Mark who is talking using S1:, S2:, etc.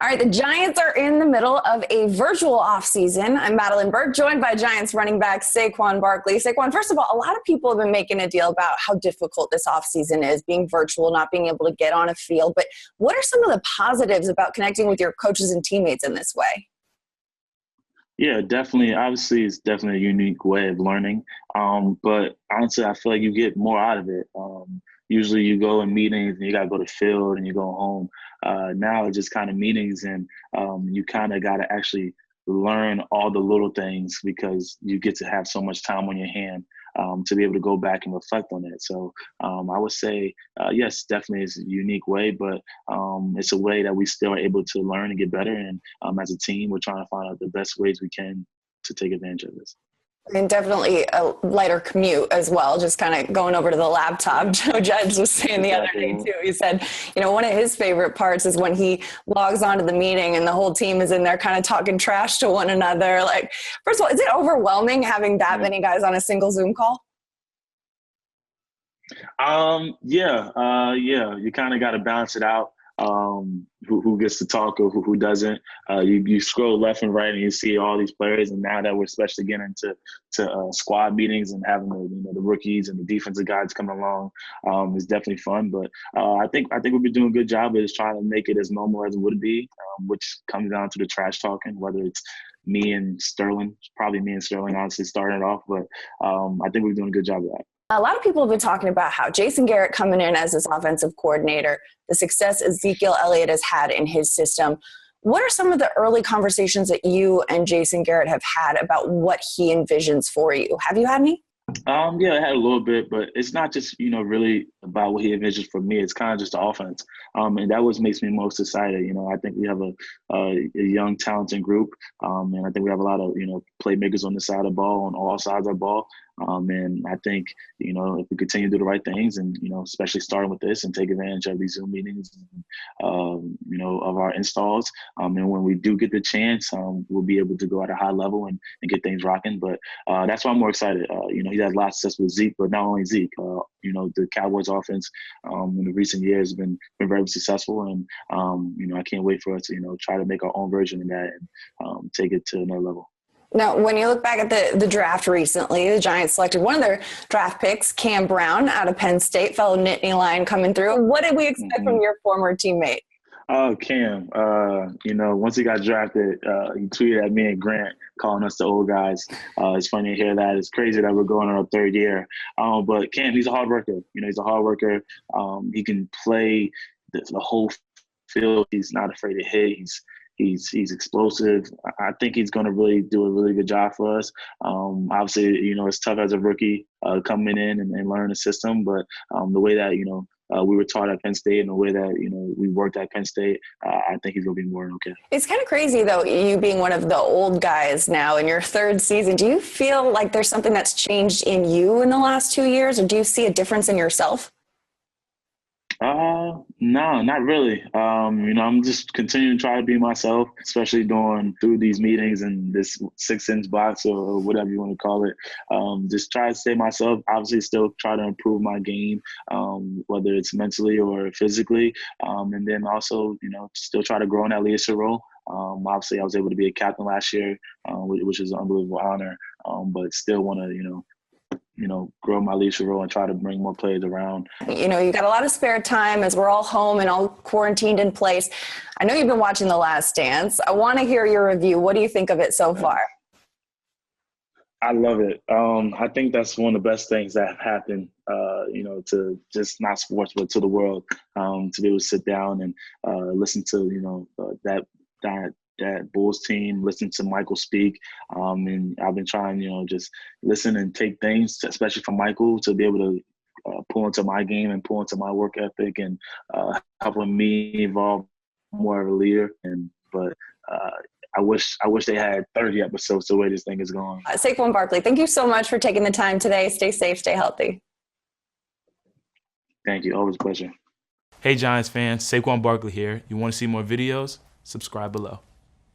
S1: All right, the Giants are in the middle of a virtual offseason. I'm Madeline Burke, joined by Giants running back Saquon Barkley. Saquon, first of all, a lot of people have been making a deal about how difficult this offseason is, being virtual, not being able to get on a field. But what are some of the positives about connecting with your coaches and teammates in this way?
S2: Yeah, definitely. Obviously, it's definitely a unique way of learning. But honestly, I feel like you get more out of it. Usually you go in meetings and you got to go to field and you go home. Now it's just kind of meetings and you kind of got to actually learn all the little things because you get to have so much time on your hand to be able to go back and reflect on it. So I would say, yes, definitely it's a unique way, but it's a way that we still are able to learn and get better. And as a team, we're trying to find out the best ways we can to take advantage of this.
S1: And definitely a lighter commute as well, just kind of going over to the laptop. Joe Judge was saying the other day too, he said, one of his favorite parts is when he logs onto the meeting and the whole team is in there kind of talking trash to one another. Like, first of all, is it overwhelming having that many guys on a single Zoom call?
S2: Yeah. You kind of got to balance it out. Who gets to talk or who doesn't. You scroll left and right and you see all these players. And now that we're especially getting into squad meetings and having the rookies and the defensive guys coming along, it's definitely fun. But I think we've been doing a good job of just trying to make it as normal as it would be, which comes down to the trash talking, whether it's me and Sterling, probably me and Sterling honestly starting it off. But I think we're doing a good job of that.
S1: A lot of people have been talking about how Jason Garrett coming in as this offensive coordinator, the success Ezekiel Elliott has had in his system. What are some of the early conversations that you and Jason Garrett have had about what he envisions for you? Have you had any?
S2: Yeah, I had a little bit, but it's not just, really about what he envisions for me. It's kind of just the offense. And that what makes me most excited. I think we have a young, talented group. And I think we have a lot of, playmakers on the side of the ball, on all sides of the ball. And I think, if we continue to do the right things and, especially starting with this and take advantage of these Zoom meetings, of our installs. And when we do get the chance, we'll be able to go at a high level and get things rocking. But that's why I'm more excited. He had a lot of success with Zeke, but not only Zeke. The Cowboys offense in the recent years has been very successful. And, I can't wait for us to, try to make our own version of that and take it to another level.
S1: Now, when you look back at the draft recently, the Giants selected one of their draft picks, Cam Brown, out of Penn State, fellow Nittany Lion coming through. What did we expect from your former teammate?
S2: Oh, Cam, once he got drafted, he tweeted at me and Grant calling us the old guys. It's funny to hear that. It's crazy that we're going on our third year. But Cam, he's a hard worker. He's a hard worker. He can play the whole field. He's not afraid to hit. He's explosive. I think he's going to really do a really good job for us. Obviously, it's tough as a rookie coming in and learn the system. But the way that, we were taught at Penn State and the way that, we worked at Penn State, I think he's going to be more than okay.
S1: It's kind of crazy, though, you being one of the old guys now in your third season. Do you feel like there's something that's changed in you in the last 2 years, or do you see a difference in yourself?
S2: No, not really. I'm just continuing to try to be myself, especially going through these meetings and this 6-inch box or whatever you want to call it. Just try to stay myself. Obviously, still try to improve my game, whether it's mentally or physically. And then also, still try to grow in that leadership role. Obviously, I was able to be a captain last year, which is an unbelievable honor. But still want to, grow my leadership role and try to bring more players around.
S1: You got a lot of spare time as we're all home and all quarantined in place. I know you've been watching The Last Dance. I want to hear your review. What do you think of it so far?
S2: I love it. I think that's one of the best things that have happened, to just not sports, but to the world, to be able to sit down and listen to, that Bulls team, listen to Michael speak. And I've been trying, just listen and take things, especially from Michael, to be able to pull into my game and pull into my work ethic and helping me evolve more of a leader. But I wish they had 30 episodes the way this thing is going.
S1: Saquon Barkley, thank you so much for taking the time today. Stay safe, stay healthy.
S2: Thank you. Always a pleasure.
S3: Hey, Giants fans, Saquon Barkley here. You want to see more videos? Subscribe below.